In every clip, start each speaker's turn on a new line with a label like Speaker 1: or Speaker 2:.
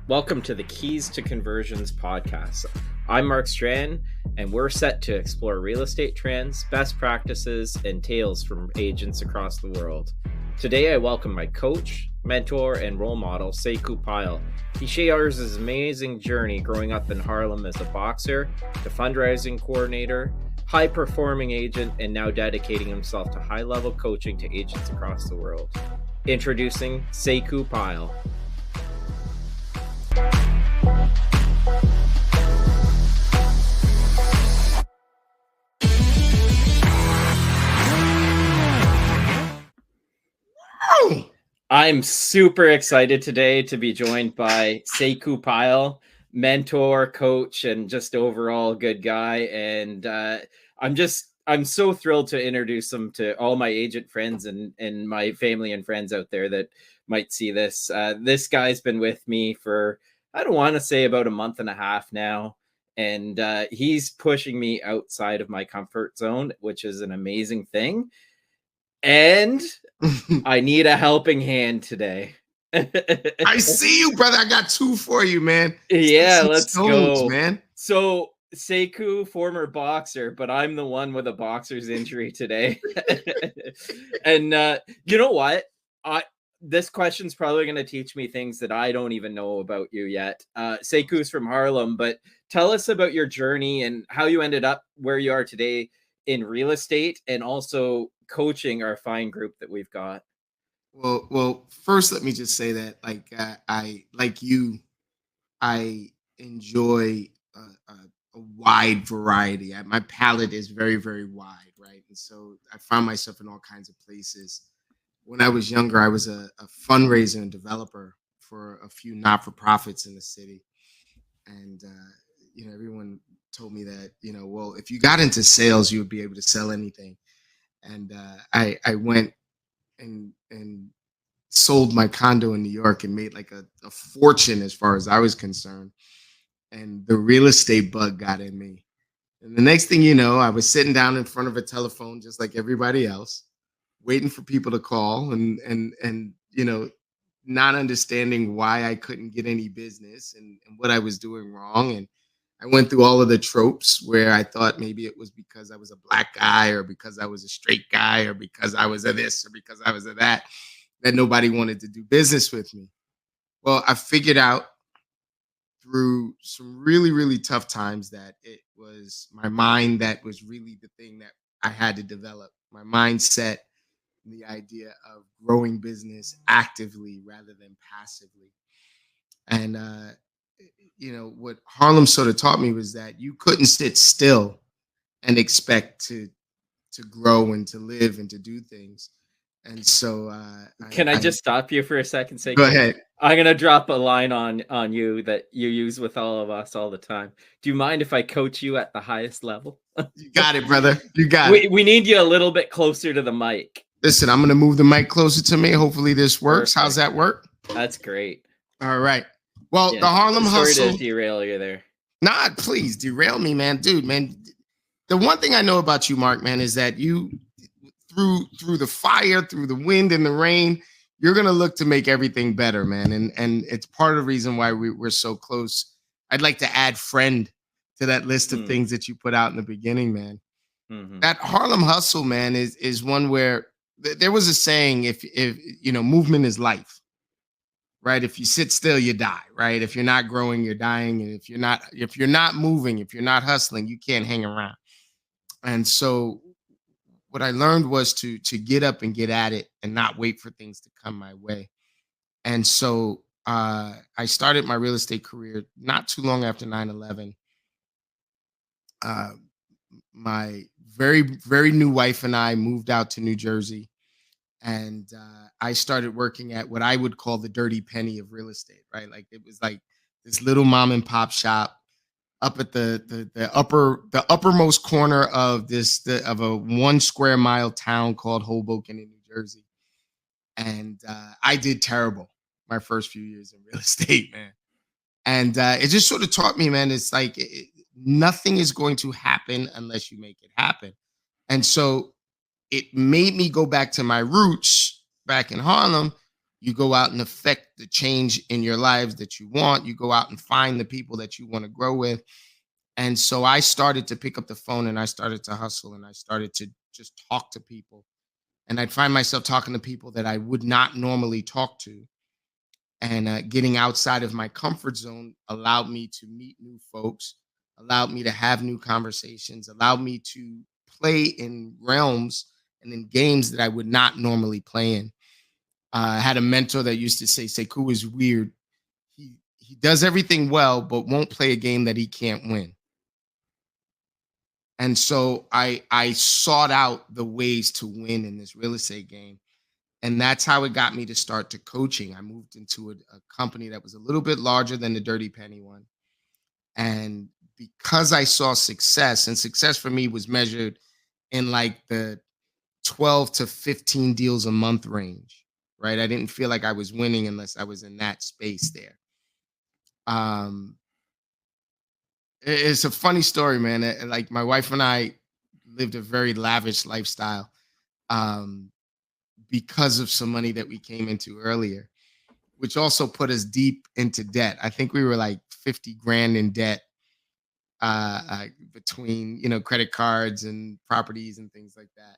Speaker 1: Welcome to the Keys to Conversions podcast. I'm Mark Strand, and we're set to explore real estate trends, best practices, and tales from agents across the world. Today, I welcome my coach, mentor, and role model, Sekou Pyle. He shares his amazing journey growing up in Harlem as a boxer, to fundraising coordinator, high-performing agent, and now dedicating himself to high-level coaching to agents across the world. Introducing Sekou Pyle. I'm super excited today to be joined by Sekou Pyle, mentor, coach, and just overall good guy. And I'm so thrilled to introduce him to all my agent friends and my family and friends out there that might see this. This guy's been with me for, I don't want to say about a month and a half now. And he's pushing me outside of my comfort zone, which is an amazing thing. And I need a helping hand today.
Speaker 2: I see you, brother. I got two for you, man.
Speaker 1: Yeah, let's go,
Speaker 2: man.
Speaker 1: So Sekou, former boxer, but I'm the one with a boxer's injury today. And you know what? This question's probably going to teach me things that I don't even know about you yet. Sekou's from Harlem, but tell us about your journey and how you ended up where you are today in real estate and also coaching our fine group that we've got.
Speaker 2: Well, first let me just say that I enjoy a wide variety. My palette is very, very wide, right? And so I found myself in all kinds of places. When I was younger, I was a fundraiser and developer for a few not-for-profits in the city. And, everyone told me that, well, if you got into sales, you would be able to sell anything. And I went and sold my condo in New York and made like a fortune as far as I was concerned. And the real estate bug got in me. And the next thing you know, I was sitting down in front of a telephone just like everybody else, waiting for people to call and not understanding why I couldn't get any business and what I was doing wrong. And I went through all of the tropes where I thought maybe it was because I was a black guy or because I was a straight guy or because I was a this or because I was a that nobody wanted to do business with me. Well, I figured out through some really, really tough times that it was my mind that was really the thing that I had to develop. My mindset, the idea of growing business actively rather than passively. And, what Harlem sort of taught me was that you couldn't sit still and expect to grow and to live and to do things. And so
Speaker 1: Can I just stop you for a second? Say,
Speaker 2: go ahead.
Speaker 1: I'm going to drop a line on you that you use with all of us all the time. Do you mind if I coach you at the highest level?
Speaker 2: You got it, brother. You got it.
Speaker 1: We need you a little bit closer to the mic.
Speaker 2: Listen, I'm going to move the mic closer to me. Hopefully this works.
Speaker 1: Perfect.
Speaker 2: How's that work?
Speaker 1: That's great.
Speaker 2: All right. Well, yeah, the Harlem Hustle.
Speaker 1: Sorry to derail you there.
Speaker 2: Nah, please derail me, man. Dude, man. The one thing I know about you, Mark, man, is that you, through the fire, through the wind and the rain, you're going to look to make everything better, man. And it's part of the reason why we're so close. I'd like to add friend to that list of things that you put out in the beginning, man. Mm-hmm. That Harlem Hustle, man, is one where there was a saying, if movement is life. Right. If you sit still, you die. Right. If you're not growing, you're dying. And if you're not moving, if you're not hustling, you can't hang around. And so what I learned was to get up and get at it and not wait for things to come my way. And so I started my real estate career not too long after 9/11. My very, very new wife and I moved out to New Jersey. And I started working at what I would call the dirty penny of real estate, right? Like it was like this little mom and pop shop up at the uppermost corner of of a 1 square mile town called Hoboken in New Jersey. And I did terrible my first few years in real estate, man. And it just sort of taught me, man, it's like nothing is going to happen unless you make it happen. And so it made me go back to my roots back in Harlem, You go out and affect the change in your lives that you want. You go out and find the people that you want to grow with. And so I started to pick up the phone and I started to hustle and I started to just talk to people. And I'd find myself talking to people that I would not normally talk to. And getting outside of my comfort zone allowed me to meet new folks, allowed me to have new conversations, allowed me to play in realms and in games that I would not normally play in. I had a mentor that used to say, Sekou is weird. He does everything well, but won't play a game that he can't win. And so I sought out the ways to win in this real estate game. And that's how it got me to start to coaching. I moved into a company that was a little bit larger than the Dirty Penny one. And because I saw success, and success for me was measured in like the 12 to 15 deals a month range, right? I didn't feel like I was winning unless I was in that space there. It's a funny story, man. Like my wife and I lived a very lavish lifestyle because of some money that we came into earlier, which also put us deep into debt. I think we were like 50 grand in debt between, credit cards and properties and things like that.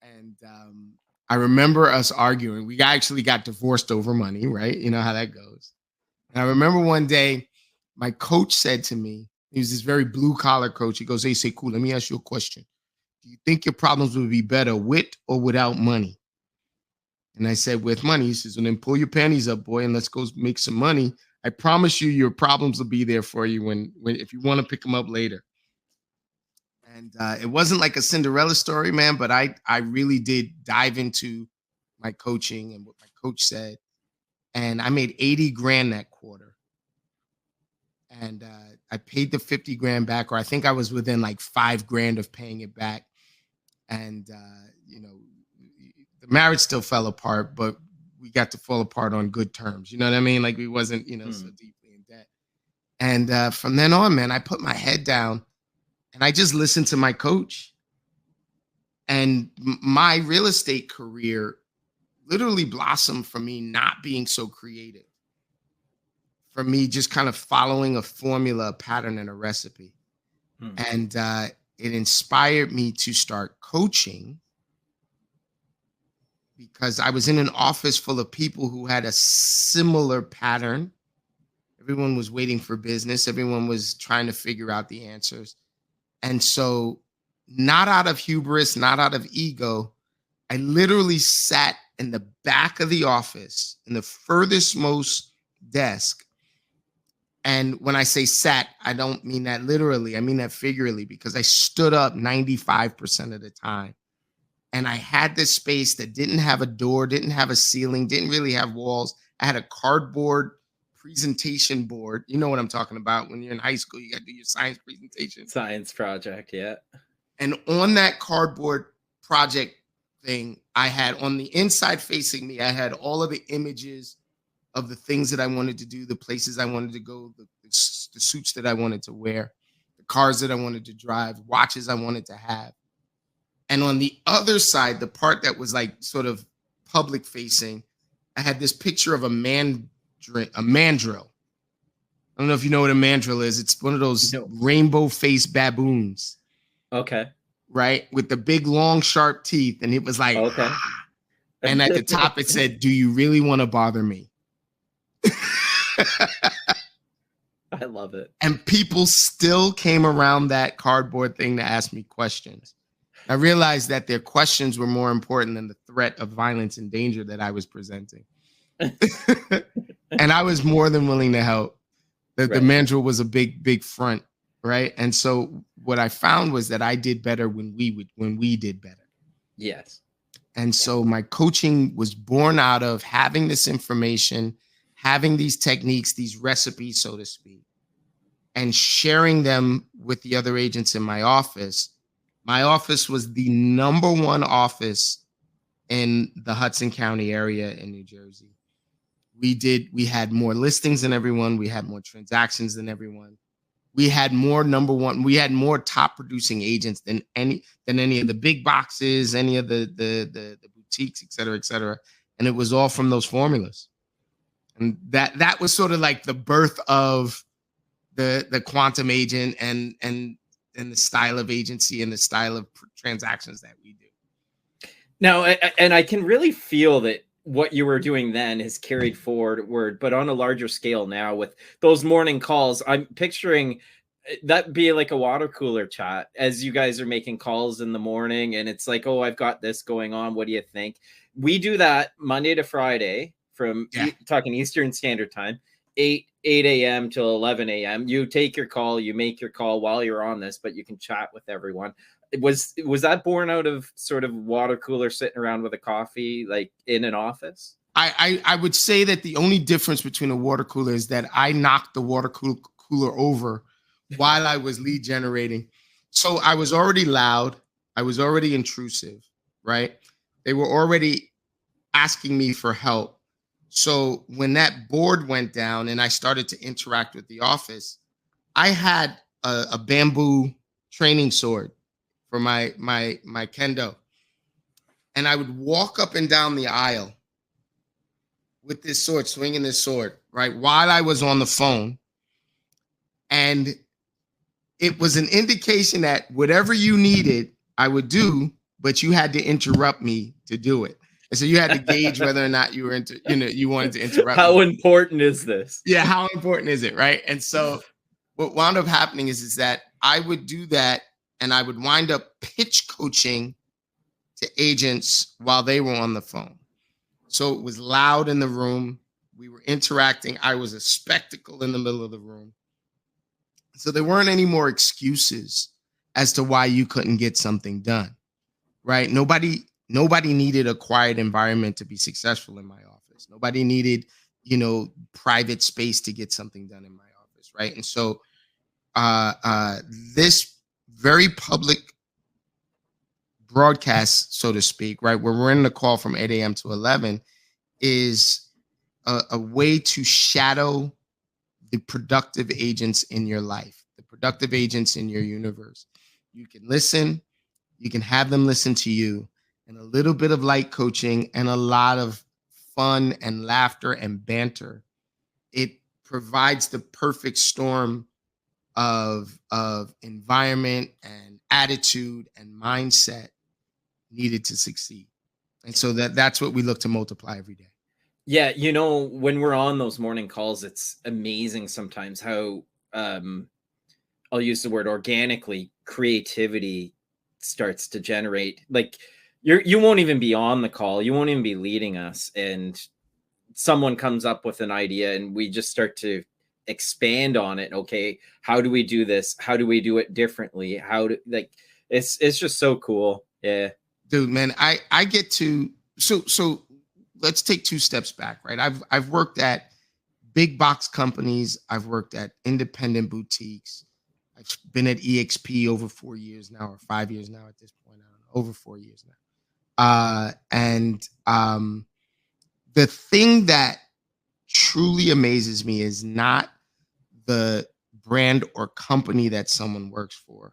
Speaker 2: And I remember us arguing. We actually got divorced over money, right? You know how that goes. And I remember one day my coach said to me, he was this very blue collar coach. He goes, "Hey, Sekou, let me ask you a question. Do you think your problems would be better with or without money?" And I said, "With money." He says, "Well, then pull your panties up, boy, and let's go make some money. I promise you, your problems will be there for you when if you want to pick them up later." And it wasn't like a Cinderella story, man, but I really did dive into my coaching and what my coach said. And I made 80 grand that quarter. And I paid the 50 grand back, or I think I was within like 5 grand of paying it back. And, the marriage still fell apart, but we got to fall apart on good terms. You know what I mean? Like we wasn't, so deeply in debt. And from then on, man, I put my head down and I just listened to my coach. And my real estate career literally blossomed from me not being so creative, from me just kind of following a formula, a pattern, and a recipe. And it inspired me to start coaching because I was in an office full of people who had a similar pattern. Everyone was waiting for business. Everyone was trying to figure out the answers. And so, not out of hubris, not out of ego, I literally sat in the back of the office in the furthest most desk. And when I say sat, I don't mean that literally. I mean that figuratively, because I stood up 95% of the time. And I had this space that didn't have a door, didn't have a ceiling, didn't really have walls. I had a cardboard presentation board. You know what I'm talking about. When you're in high school, you got to do your science presentation.
Speaker 1: Science project, yeah.
Speaker 2: And on that cardboard project thing, I had on the inside facing me, I had all of the images of the things that I wanted to do, the places I wanted to go, the suits that I wanted to wear, the cars that I wanted to drive, watches I wanted to have. And on the other side, the part that was like sort of public facing, I had this picture of a mandrill. I don't know if you know what a mandrill is. It's one of those rainbow faced baboons.
Speaker 1: Okay.
Speaker 2: Right? With the big, long, sharp teeth. And it was like,
Speaker 1: okay.
Speaker 2: And at the top it said, "Do you really want to bother me?"
Speaker 1: I love it.
Speaker 2: And people still came around that cardboard thing to ask me questions. I realized that their questions were more important than the threat of violence and danger that I was presenting. And I was more than willing to help. The mandrill was a big front, right? And so what I found was that I did better when we did better.
Speaker 1: Yes.
Speaker 2: And so my coaching was born out of having this information, having these techniques, these recipes, so to speak, and sharing them with the other agents in my office. My office was the number one office in the Hudson County area in New Jersey. We had more listings than everyone. We had more transactions than everyone. We had more top producing agents than any of the big boxes, any of the boutiques, et cetera, et cetera. And it was all from those formulas. And that was sort of like the birth of the quantum agent and the style of agency and the style of transactions that we do.
Speaker 1: Now, and I can really feel that what you were doing then has carried forward, but on a larger scale now with those morning calls. I'm picturing that be like a water cooler chat as you guys are making calls in the morning, and it's like, oh, I've got this going on. What do you think? We do that Monday to Friday from talking Eastern Standard Time, 8 a.m. till 11 a.m. You take your call, you make your call while you're on this, but you can chat with everyone. Was that born out of sort of water cooler sitting around with a coffee, like in an office?
Speaker 2: I would say that the only difference between a water cooler is that I knocked the water cooler over while I was lead generating. So I was already loud. I was already intrusive, right? They were already asking me for help. So when that board went down and I started to interact with the office, I had a bamboo training sword for my kendo, and I would walk up and down the aisle with this sword, swinging this sword, right, while I was on the phone. And it was an indication that whatever you needed, I would do, but you had to interrupt me to do it. And so you had to gauge whether or not you were you wanted to interrupt
Speaker 1: How
Speaker 2: me.
Speaker 1: important is this?
Speaker 2: Yeah, how important is it, right? And so what wound up happening is that I would do that, and I would wind up pitch coaching to agents while they were on the phone. So it was loud in the room. We were interacting. I was a spectacle in the middle of the room. So there weren't any more excuses as to why you couldn't get something done, right? Nobody needed a quiet environment to be successful in my office. Nobody needed, private space to get something done in my office, right? And so this very public broadcast, so to speak, right, where we're in the call from 8 a.m. to 11, is a way to shadow the productive agents in your life, the productive agents in your universe. You can listen, you can have them listen to you, and a little bit of light coaching and a lot of fun and laughter and banter. It provides the perfect storm of environment and attitude and mindset needed to succeed. And so that's what we look to multiply every day.
Speaker 1: Yeah, when we're on those morning calls, it's amazing sometimes how I'll use the word organically creativity starts to generate. Like you won't even be on the call, you won't even be leading us, and someone comes up with an idea and we just start to expand on it. Okay, how do we do this? How do we do it differently? It's just so cool. Yeah.
Speaker 2: Dude, man, I get to so let's take two steps back, right? I've worked at big box companies, I've worked at independent boutiques. I've been at EXP over 4 years now, or 5 years now at this point. I don't know, over 4 years now. And the thing that truly amazes me is not the brand or company that someone works for,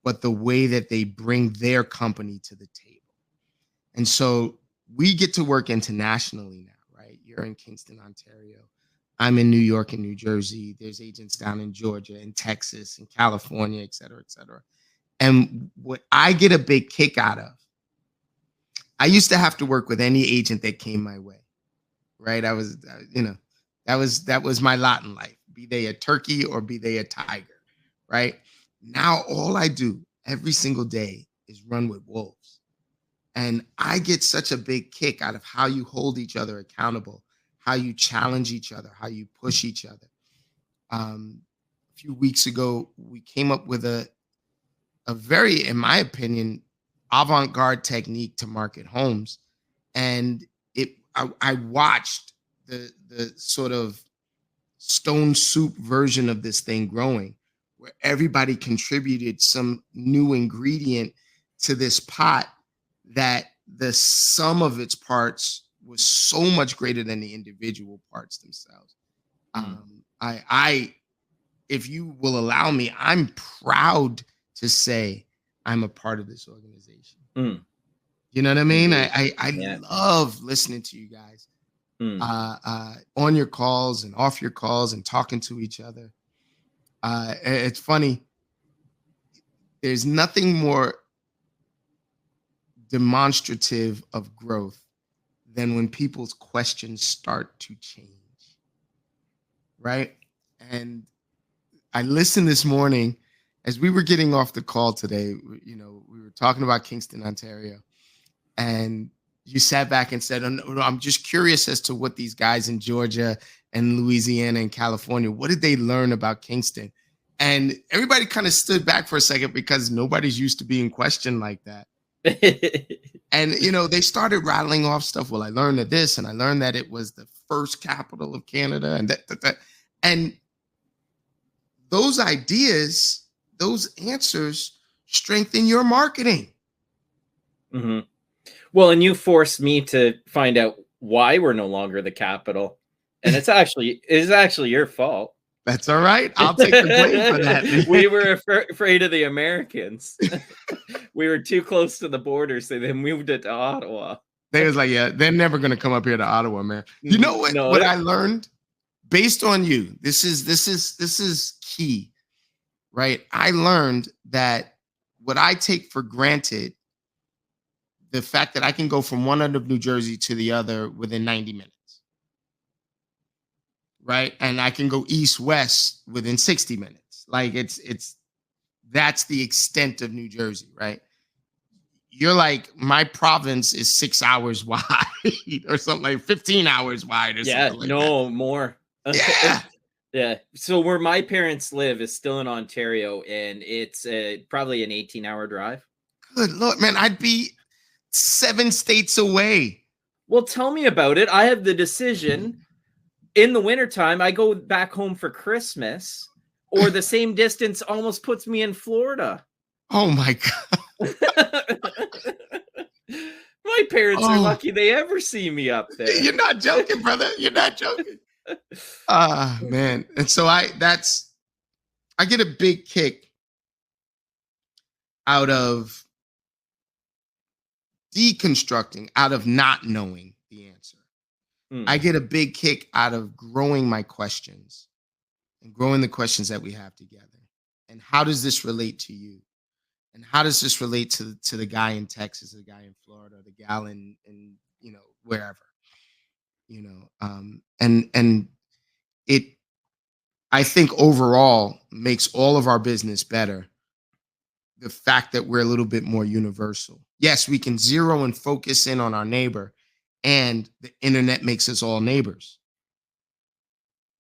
Speaker 2: but the way that they bring their company to the table. And so we get to work internationally now, right? You're in Kingston, Ontario. I'm in New York and New Jersey. There's agents down in Georgia and Texas and California, et cetera, et cetera. And what I get a big kick out of, I used to have to work with any agent that came my way, right? I was, that was my lot in life, be they a turkey or be they a tiger, right? Now all I do every single day is run with wolves. And I get such a big kick out of how you hold each other accountable, how you challenge each other, how you push each other. A few weeks ago, we came up with a very, in my opinion, avant-garde technique to market homes. And I watched the sort of stone soup version of this thing growing, where everybody contributed some new ingredient to this pot that the sum of its parts was so much greater than the individual parts themselves. I, if you will allow me, I'm proud to say I'm a part of this organization. You know what I mean?
Speaker 1: Indeed.
Speaker 2: I
Speaker 1: Yeah.
Speaker 2: love listening to you guys
Speaker 1: Mm.
Speaker 2: on your calls and off your calls and talking to each other. It's funny. There's nothing more demonstrative of growth than when people's questions start to change, right? And I listened this morning as we were getting off the call today. We were talking about Kingston, Ontario, and you sat back and said, "Oh, no, I'm just curious as to what these guys in Georgia and Louisiana and California, what did they learn about Kingston?" And everybody kind of stood back for a second because nobody's used to being questioned like that. And they started rattling off stuff. Well, I learned that this, and I learned that it was the first capital of Canada, and that. And those ideas, those answers strengthen your marketing.
Speaker 1: Hmm. Well, and you forced me to find out why we're no longer the capital, and it's actually your fault.
Speaker 2: That's all right. I'll take the blame for that,
Speaker 1: We
Speaker 2: man.
Speaker 1: were afraid of the Americans. We were too close to the border, so they moved it to Ottawa.
Speaker 2: They was like, yeah, they're never gonna come up here to Ottawa, man. You know what?
Speaker 1: No,
Speaker 2: What I learned based on you. This is key, right? I learned that what I take for granted, the fact that I can go from one end of New Jersey to the other within 90 minutes, right? And I can go east west within 60 minutes. Like it's that's the extent of New Jersey, right? You're like, my province is 6 hours wide or something, like 15 hours wide or
Speaker 1: yeah,
Speaker 2: something like that.
Speaker 1: no more.
Speaker 2: Yeah.
Speaker 1: Yeah. So where my parents live is still in Ontario, and it's probably an 18-hour drive.
Speaker 2: Good Lord, man. I'd be 7 states away.
Speaker 1: Well, tell me about it. I have the decision. In the wintertime, I go back home for Christmas, or the same distance almost puts me in Florida.
Speaker 2: Oh my God.
Speaker 1: My parents are
Speaker 2: Oh,
Speaker 1: lucky they ever see me up there.
Speaker 2: you're not joking, brother. You're not joking. Ah, man. And so I get a big kick out of deconstructing, out of not knowing the answer. I
Speaker 1: Mm,
Speaker 2: get a big kick out of growing my questions and growing the questions that we have together. And how does this relate to you? And how does this relate to the guy in Texas, the guy in Florida, the gal in wherever, and it, I think, overall makes all of our business better. The fact that we're a little bit more universal. Yes, we can zero and focus in on our neighbor, and the internet makes us all neighbors,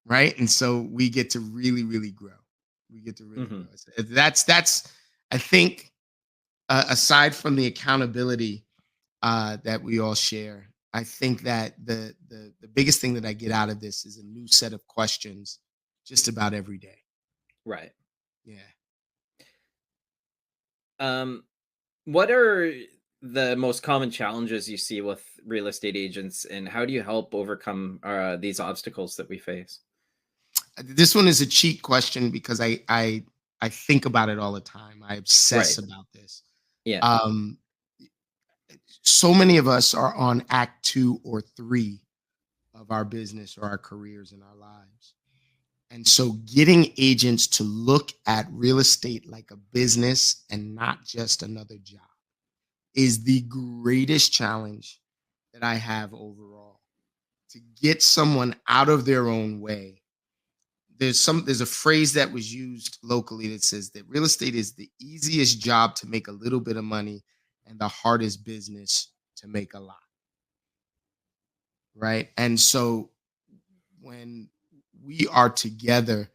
Speaker 2: right? And so we get to really, really grow. We get to really
Speaker 1: mhm.
Speaker 2: grow. That's I think, aside from the accountability that we all share, I think that the biggest thing that I get out of this is a new set of questions, just about every day.
Speaker 1: Right.
Speaker 2: Yeah.
Speaker 1: Um, what are the most common challenges you see with real estate agents, and how do you help overcome these obstacles that we face?
Speaker 2: This one is a cheat question because I think about it all the time. I obsess
Speaker 1: Right.
Speaker 2: about this.
Speaker 1: Yeah.
Speaker 2: Um, so many of us are on act 2 or 3 of our business or our careers in our lives. And so getting agents to look at real estate like a business and not just another job is the greatest challenge that I have overall. To get someone out of their own way. There's a phrase that was used locally that says that real estate is the easiest job to make a little bit of money and the hardest business to make a lot, right? And so when we are together,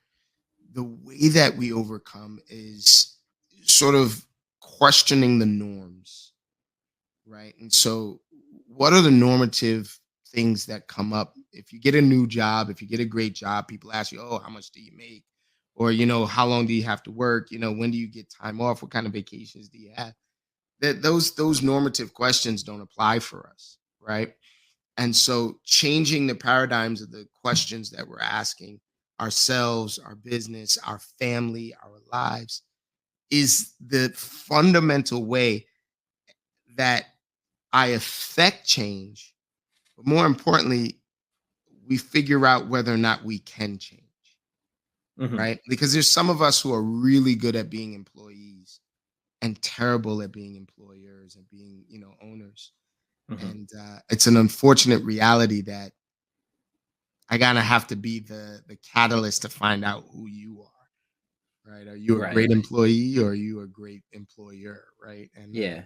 Speaker 2: the way that we overcome is sort of questioning the norms, right? And so, what are the normative things that come up? If you get a new job, if you get a great job, people ask you, "Oh, how much do you make?" Or, how long do you have to work? When do you get time off? What kind of vacations do you have? That those normative questions don't apply for us, right? And so changing the paradigms of the questions that we're asking ourselves, our business, our family, our lives is the fundamental way that I affect change, but more importantly, we figure out whether or not we can change,
Speaker 1: Mhm.
Speaker 2: right? Because there's some of us who are really good at being employees and terrible at being employers and being, owners.
Speaker 1: Mhm.
Speaker 2: And it's an unfortunate reality that I gotta have to be the catalyst to find out who you are, right? Are you a
Speaker 1: Right.
Speaker 2: great employee or are you a great employer, right? And
Speaker 1: Yeah.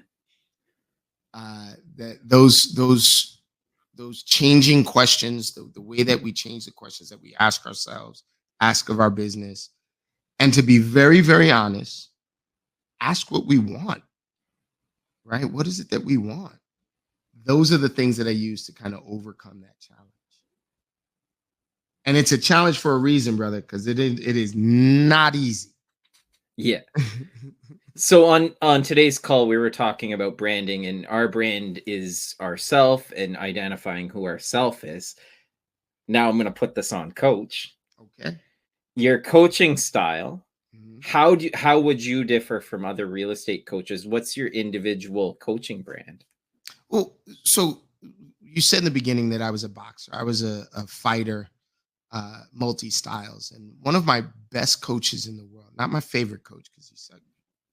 Speaker 2: that those changing questions, the way that we change the questions that we ask ourselves, ask of our business, and to be very, very honest, ask what we want, right? What is it that we want? Those are the things that I use to kind of overcome that challenge. And it's a challenge for a reason, brother, because it is not easy.
Speaker 1: Yeah. So on today's call, we were talking about branding, and our brand is ourself and identifying who ourself is. Now I'm going to put this on coach.
Speaker 2: Okay.
Speaker 1: Your coaching style,
Speaker 2: Mhm.
Speaker 1: how would you differ from other real estate coaches? What's your individual coaching brand?
Speaker 2: Well, so you said in the beginning that I was a boxer. I was a fighter, multi styles, and one of my best coaches in the world. Not my favorite coach because he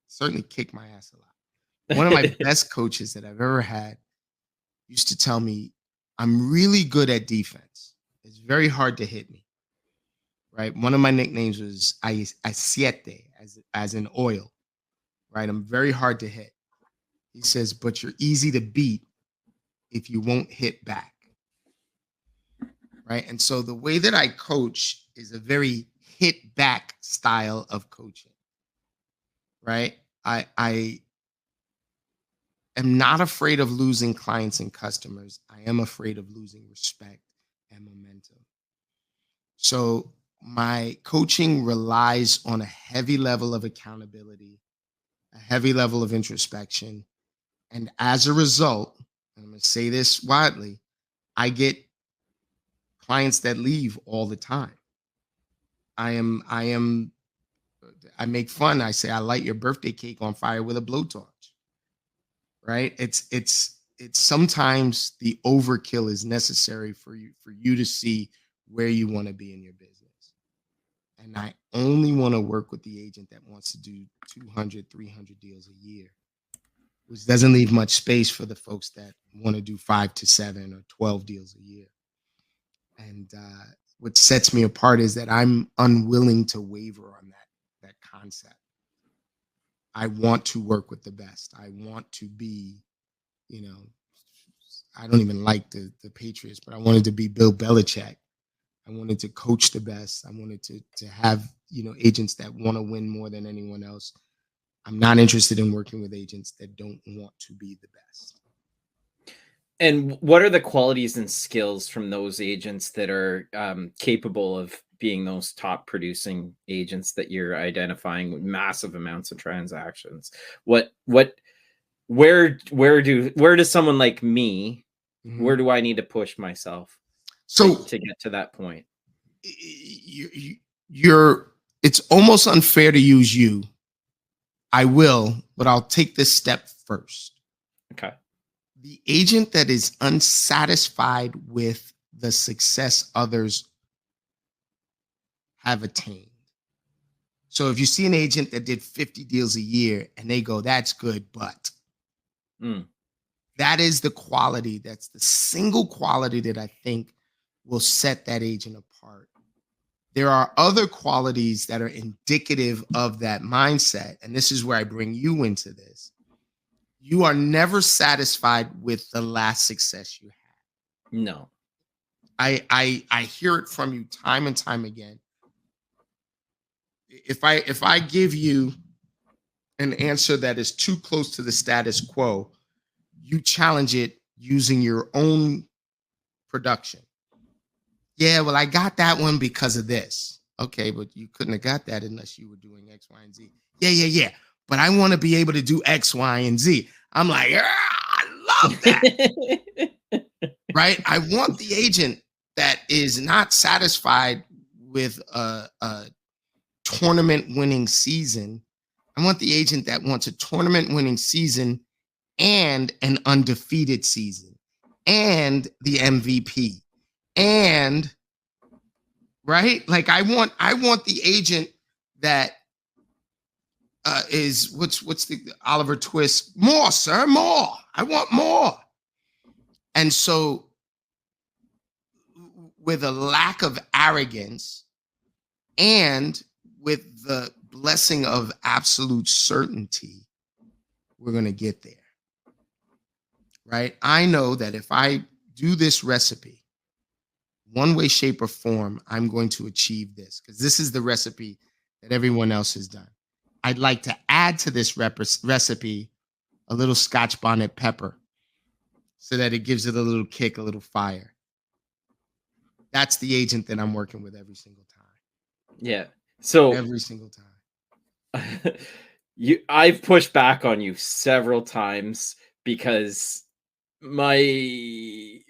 Speaker 2: certainly kicked my ass a lot. One of my best coaches that I've ever had used to tell me, "I'm really good at defense. It's very hard to hit me." Right. One of my nicknames was Asiete, as in oil. Right. I'm very hard to hit. He says, "But you're easy to beat if you won't hit back." Right. And so the way that I coach is a very hit back style of coaching. Right. I am not afraid of losing clients and customers. I am afraid of losing respect and momentum. So my coaching relies on a heavy level of accountability, a heavy level of introspection. And as a result, and I'm going to say this widely, I get clients that leave all the time. I make fun. I say I light your birthday cake on fire with a blowtorch, right? It's sometimes the overkill is necessary for you to see where you want to be in your business. And I only want to work with the agent that wants to do 200, 300 deals a year, which doesn't leave much space for the folks that want to do 5 to 7 or 12 deals a year. And what sets me apart is that I'm unwilling to waver on that concept. I want to work with the best. I want to be, you know, I don't even like the Patriots, but I wanted to be Bill Belichick. I wanted to coach the best. I wanted to have, agents that want to win more than anyone else. I'm not interested in working with agents that don't want to be the best.
Speaker 1: And what are the qualities and skills from those agents that are capable of being those top producing agents that you're identifying with massive amounts of transactions? What where does someone like me,
Speaker 2: Mhm.
Speaker 1: where do I need to push myself
Speaker 2: So
Speaker 1: to get to that point?
Speaker 2: you're it's almost unfair to use you. I will, but I'll take this step first.
Speaker 1: Okay.
Speaker 2: The agent that is unsatisfied with the success others have attained. So if you see an agent that did 50 deals a year and they go, "That's good, but,"
Speaker 1: Mm.
Speaker 2: that is the quality, that's the single quality that I think will set that agent apart. There are other qualities that are indicative of that mindset. And this is where I bring you into this. You are never satisfied with the last success you had.
Speaker 1: No.
Speaker 2: I hear it from you time and time again. If I give you an answer that is too close to the status quo, you challenge it using your own production. Yeah, well, I got that one because of this. Okay, but you couldn't have got that unless you were doing X, Y, and Z. Yeah, yeah, yeah. But I want to be able to do X, Y, and Z. I'm like, I love that. Right? I want the agent that is not satisfied with a tournament winning season. I want the agent that wants a tournament winning season and an undefeated season and the MVP and right? Like I want the agent that is what's the Oliver Twist? More, sir, more. I want more. And so with a lack of arrogance and with the blessing of absolute certainty, we're going to get there. Right? I know that if I do this recipe, one way, shape, or form, I'm going to achieve this because this is the recipe that everyone else has done. I'd like to add to this recipe a little Scotch bonnet pepper so that it gives it a little kick, a little fire. That's the agent that I'm working with every single time.
Speaker 1: Yeah. So
Speaker 2: every single time.
Speaker 1: I've pushed back on you several times because my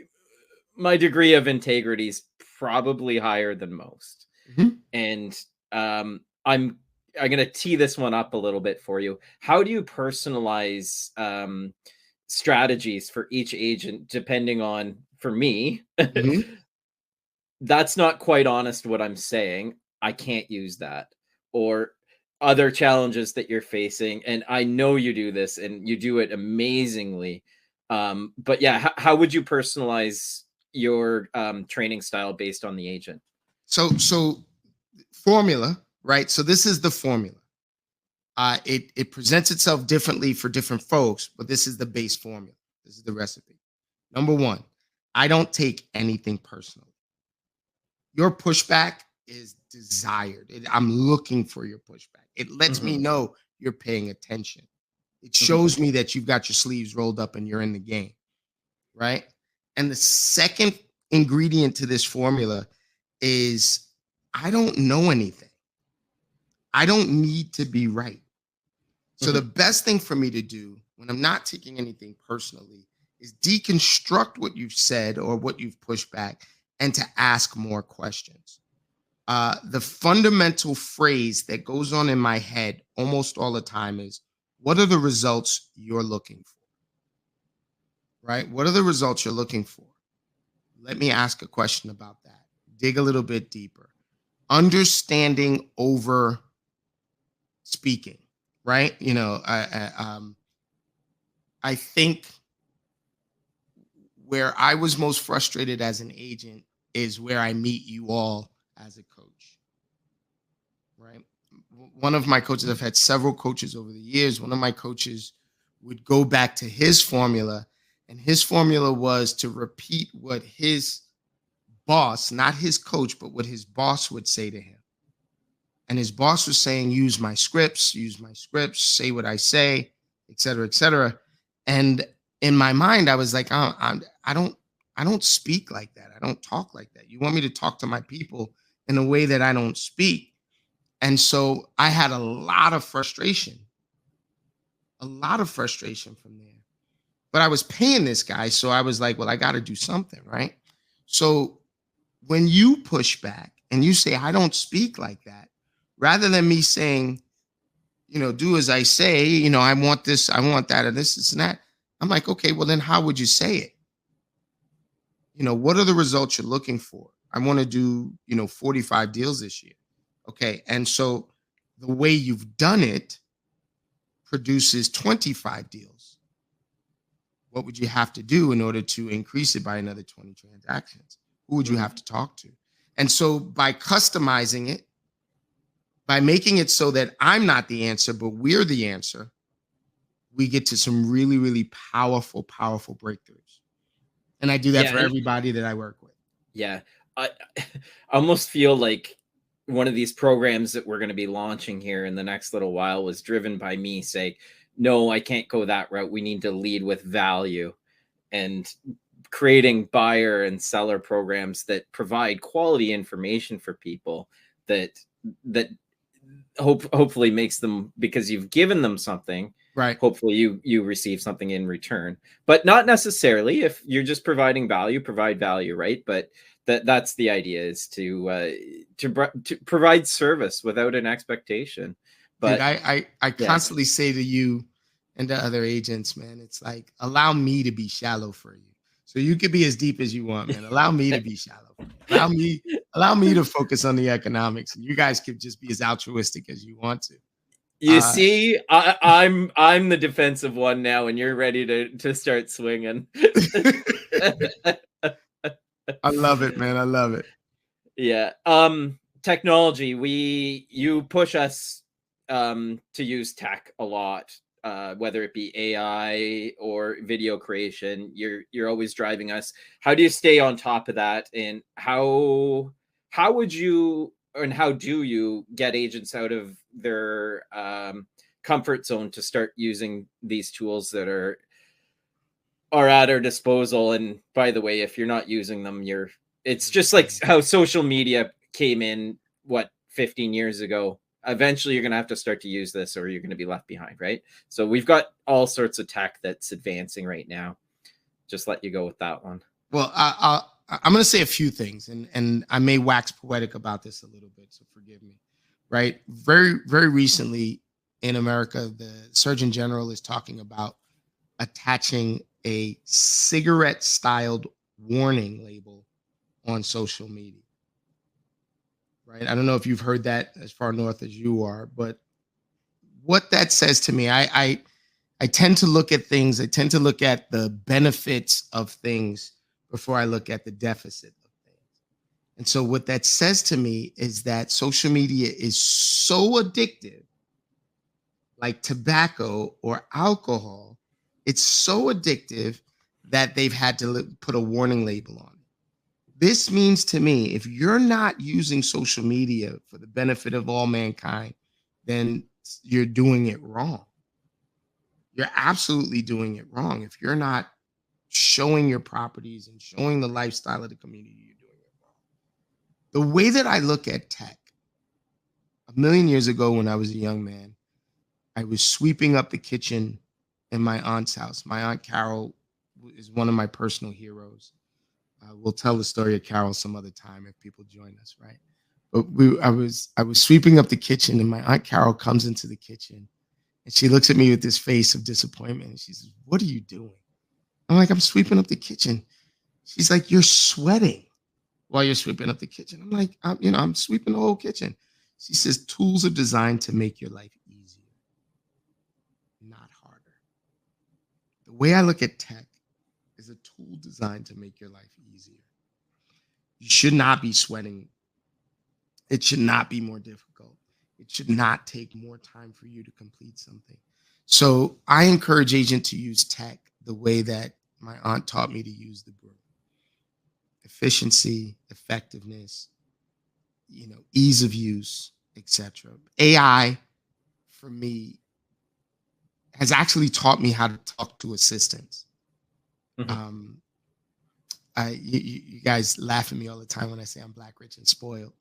Speaker 1: degree of integrity is probably higher than most.
Speaker 2: Mhm.
Speaker 1: And I'm going to tee this one up a little bit for you. How do you personalize strategies for each agent depending on, for me,
Speaker 2: Mhm.
Speaker 1: that's not quite honest what I'm saying. I can't use that. Or other challenges that you're facing. And I know you do this and you do it amazingly. But yeah, how would you personalize your training style based on the agent?
Speaker 2: So formula, right? So this is the formula. It presents itself differently for different folks, but this is the base formula. This is the recipe. Number one, I don't take anything personally. Your pushback is desired. I'm looking for your pushback. It lets me know you're paying attention. It shows me that you've got your sleeves rolled up and you're in the game, right? And the second ingredient to this formula is I don't know anything. I don't need to be right. So the best thing for me to do when I'm not taking anything personally is deconstruct what you've said or what you've pushed back and to ask more questions. The fundamental phrase that goes on in my head almost all the time is, what are the results you're looking for? Right? What are the results you're looking for? Let me ask a question about that. Dig a little bit deeper. Understanding over speaking, right? I think where I was most frustrated as an agent is where I meet you all as a coach, right? One of my coaches, I've had several coaches over the years. One of my coaches would go back to his formula, and his formula was to repeat what his boss, not his coach, but what his boss would say to him. And his boss was saying, use my scripts, say what I say, et cetera, et cetera. And in my mind, I was like, I don't speak like that. I don't talk like that. You want me to talk to my people in a way that I don't speak. And so I had a lot of frustration from there. But I was paying this guy. So I was like, well, I got to do something, right? So when you push back and you say, I don't speak like that, rather than me saying, do as I say, I want this, I want that, and this and that. I'm like, okay, well, then how would you say it? What are the results you're looking for? I want to do, 45 deals this year. Okay. And so the way you've done it produces 25 deals. What would you have to do in order to increase it by another 20 transactions? Who would you have to talk to? And so by customizing it, by making it so that I'm not the answer, but we're the answer, we get to some really, really powerful, powerful breakthroughs. And I do that for everybody that I work with.
Speaker 1: Yeah. I almost feel like one of these programs that we're going to be launching here in the next little while was driven by me saying, no, I can't go that route. We need to lead with value, and creating buyer and seller programs that provide quality information for people that hopefully makes them, because you've given them something,
Speaker 2: right?
Speaker 1: Hopefully you receive something in return, but not necessarily. If you're just providing value, provide value, right? But that's the idea, is to provide service without an expectation. But
Speaker 2: dude, I constantly say to you and to other agents, man, it's like, allow me to be shallow for you. So you could be as deep as you want, man. Allow me to be shallow for you. Allow me to focus on the economics. And you guys could just be as altruistic as you want to.
Speaker 1: You see, I'm the defensive one now, and you're ready to start swinging.
Speaker 2: I love it, man. I love it.
Speaker 1: Yeah. Technology. You push us to use tech a lot, whether it be AI or video creation. You're always driving us. How do you stay on top of that? And how would you and how do you get agents out of their comfort zone to start using these tools that are at our disposal? And by the way, if you're not using them, it's just like how social media came in, 15 years ago. Eventually you're going to have to start to use this or you're going to be left behind, right? So we've got all sorts of tech that's advancing right now. Just let you go with that one.
Speaker 2: Well, I'm going to say a few things, and I may wax poetic about this a little bit, so forgive me. Right? Very, very recently in America, the Surgeon General is talking about attaching a cigarette-styled warning label on social media. Right? I don't know if you've heard that as far north as you are, but what that says to me, I tend to look at things, I tend to look at the benefits of things before I look at the deficit of things. And so what that says to me is that social media is so addictive, like tobacco or alcohol. It's so addictive that they've had to put a warning label on it. This means to me, if you're not using social media for the benefit of all mankind, then you're doing it wrong. You're absolutely doing it wrong. If you're not showing your properties and showing the lifestyle of the community, you're doing it wrong. The way that I look at tech, a million years ago when I was a young man, I was sweeping up the kitchen in my aunt's house. My aunt Carol is one of my personal heroes. We'll tell the story of Carol some other time if people join us, right? But I was sweeping up the kitchen, and my aunt Carol comes into the kitchen, and she looks at me with this face of disappointment, and she says, "What are you doing?" I'm like, "I'm sweeping up the kitchen." She's like, "You're sweating while you're sweeping up the kitchen." I'm like, I'm sweeping the whole kitchen. She says, "Tools are designed to make your life easier, not harder." The way I look at tech is a tool designed to make your life easier. You should not be sweating. It should not be more difficult. It should not take more time for you to complete something. So I encourage agents to use tech the way that my aunt taught me to use the broom. Efficiency, effectiveness, ease of use, etc. AI, for me, has actually taught me how to talk to assistants. Mm-hmm. You guys laugh at me all the time when I say I'm Black, rich, and spoiled.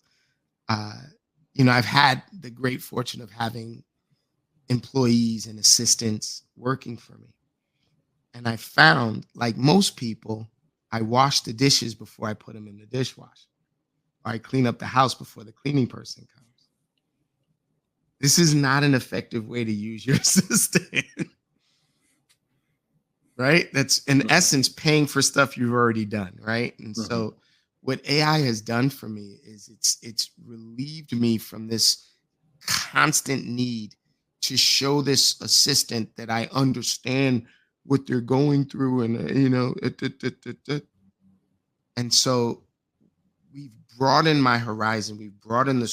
Speaker 2: I've had the great fortune of having employees and assistants working for me. And I found, like most people, I wash the dishes before I put them in the dishwasher. Or I clean up the house before the cleaning person comes. This is not an effective way to use your assistant. Right? That's in essence paying for stuff you've already done, right? And so what AI has done for me is it's relieved me from this constant need to show this assistant that I understand what they're going through, and and so we've broadened my horizon, we've broadened the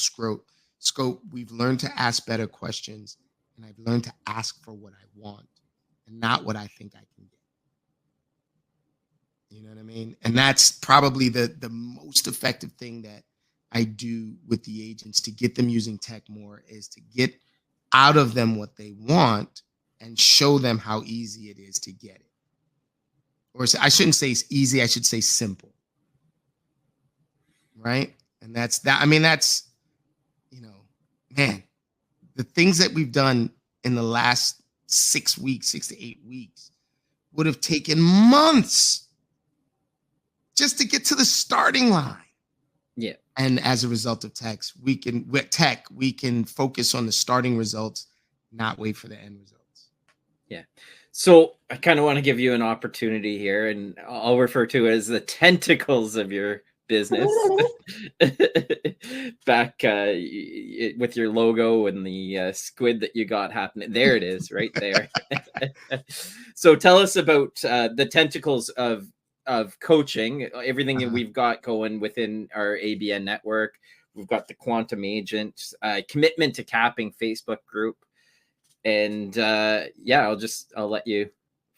Speaker 2: scope. We've learned to ask better questions, and I've learned to ask for what I want and not what I think I can get. You know what I mean? And that's probably the most effective thing that I do with the agents to get them using tech more, is to get out of them what they want and show them how easy it is to get it. Or I shouldn't say it's easy, I should say simple. Right? And that's that. I mean, that's, man, the things that we've done in the last 6 weeks, 6 to 8 weeks, would have taken months just to get to the starting line.
Speaker 1: Yeah.
Speaker 2: And as a result of we can focus on the starting results, not wait for the end results.
Speaker 1: Yeah. So I kind of want to give you an opportunity here, and I'll refer to it as the tentacles of your business. Back with your logo and the squid that you got happening. There it is, right there. So tell us about the tentacles of coaching, everything that
Speaker 2: Uh,
Speaker 1: we've got going within our ABN network. We've got the Quantum Agent, commitment to capping Facebook group, and yeah, I'll let you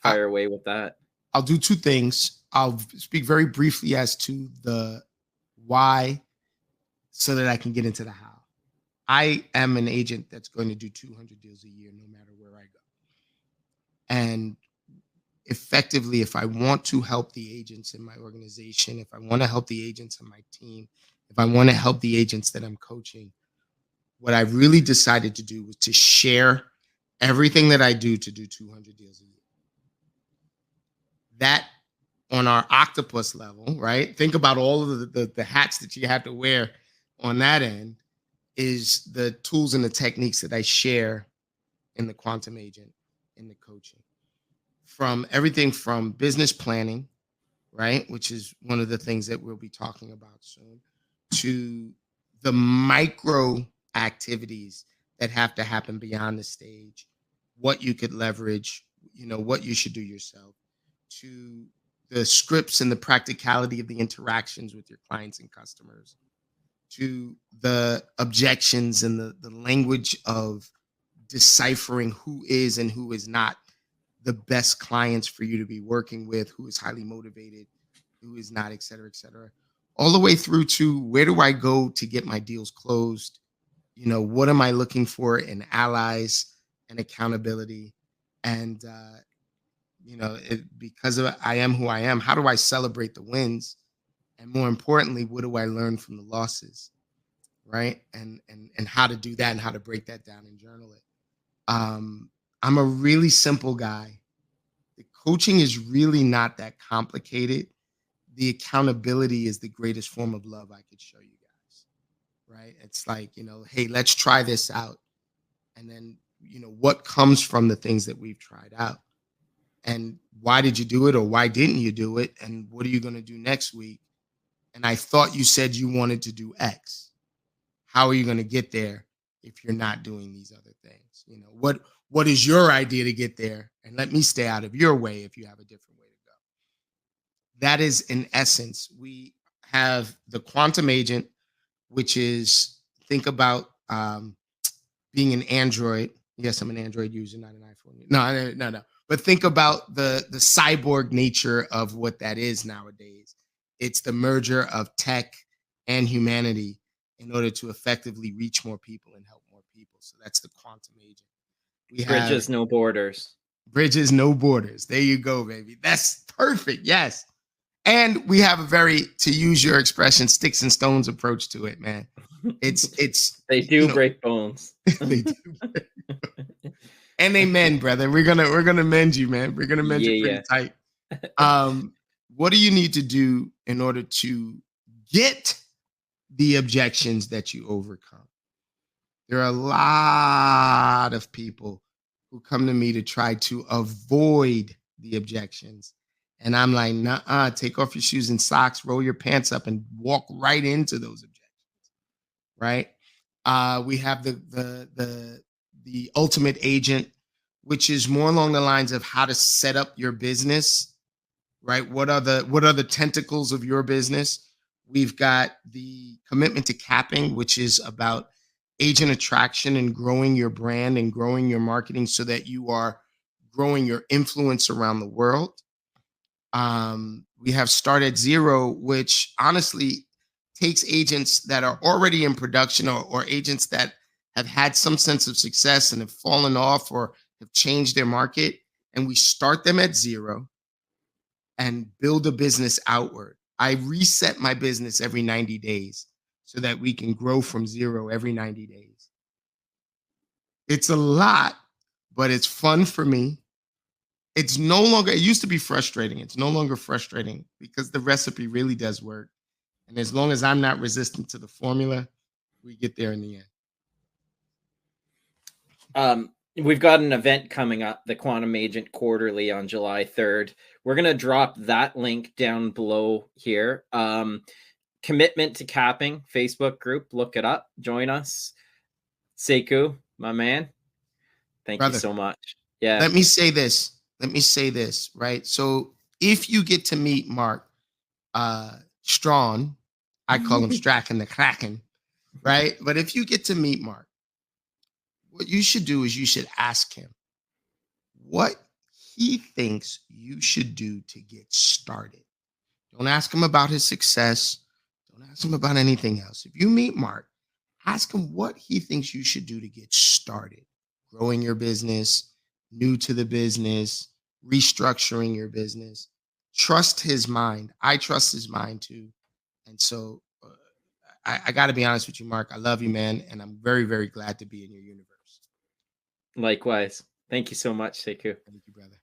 Speaker 2: I,
Speaker 1: fire away with that.
Speaker 2: I'll do two things. I'll speak very briefly as to the why so that I can get into the how. I am an agent that's going to do 200 deals a year, no matter where I go. And effectively, if I want to help the agents in my organization, if I want to help the agents in my team, if I want to help the agents that I'm coaching, what I really decided to do was to share everything that I do to do 200 deals a year. That on our octopus level, right? Think about all of the hats that you have to wear on that end is the tools and the techniques that I share in the quantum agent, in the coaching. From everything from business planning, right, which is one of the things that we'll be talking about soon, to the micro activities that have to happen beyond the stage, what you could leverage, what you should do yourself, to the scripts and the practicality of the interactions with your clients and customers, to the objections and the language of deciphering who is and who is not the best clients for you to be working with, who is highly motivated, who is not, et cetera, all the way through to where do I go to get my deals closed? What am I looking for in allies and accountability? And, because of I am who I am, how do I celebrate the wins? And more importantly, what do I learn from the losses? Right. And how to do that and how to break that down and journal it. I'm a really simple guy. The coaching is really not that complicated. The accountability is the greatest form of love I could show you guys. Right. It's like, hey, let's try this out. And then, what comes from the things that we've tried out? And why did you do it or why didn't you do it? And what are you going to do next week? And I thought you said you wanted to do X. How are you going to get there if you're not doing these other things? What is your idea to get there? And let me stay out of your way if you have a different way to go. That is, in essence, we have the quantum agent, which is think about being an Android. Yes, I'm an Android user, not an iPhone. No. But think about the cyborg nature of what that is nowadays. It's the merger of tech and humanity in order to effectively reach more people and help more people. So that's the quantum agent. We have
Speaker 1: Bridges, no borders.
Speaker 2: bridges, no borders. There you go, baby. That's perfect. Yes. And we have a very, to use your expression, sticks and stones approach to it, man. It's
Speaker 1: They do break bones.
Speaker 2: they do. And they mend, brother. We're gonna mend you, man. We're gonna mend you pretty
Speaker 1: Yeah,
Speaker 2: tight. What do you need to do in order to get the objections that you overcome? There are a lot of people who come to me to try to avoid the objections. And I'm like, nah, take off your shoes and socks, roll your pants up, and walk right into those objections. Right. We have the ultimate agent, which is more along the lines of how to set up your business. Right. What are the tentacles of your business? We've got the commitment to capping, which is about agent attraction and growing your brand and growing your marketing so that you are growing your influence around the world. We have Start at Zero, which honestly takes agents that are already in production or agents that have had some sense of success and have fallen off or have changed their market. And we start them at zero and build a business outward. I reset my business every 90 days so that we can grow from zero every 90 days. It's a lot, but it's fun for me. It's no longer, it used to be frustrating. It's no longer frustrating because the recipe really does work. And as long as I'm not resistant to the formula, we get there in the end.
Speaker 1: we've got an event coming up, the Quantum Agent Quarterly on July 3rd. We're going to drop that link down below here. Commitment to Capping Facebook group. Look it up. Join us. Sekou, my man, thank you
Speaker 2: Brother,
Speaker 1: so much. Yeah.
Speaker 2: let me say this. Let me say this, right? So if you get to meet Mark Strawn, I call him Stracken the Kraken, right? But if you get to meet Mark, what you should do is you should ask him what he thinks you should do to get started. Don't ask him about his success. Don't ask him about anything else. If you meet Mark, ask him what he thinks you should do to get started, growing your business, new to the business, restructuring your business. Trust his mind. I trust his mind too. And so I got to be honest with you, Mark. I love you, man. And I'm very, very glad to be in your universe.
Speaker 1: Likewise. Thank you so much, Sekou.
Speaker 2: Thank you, brother.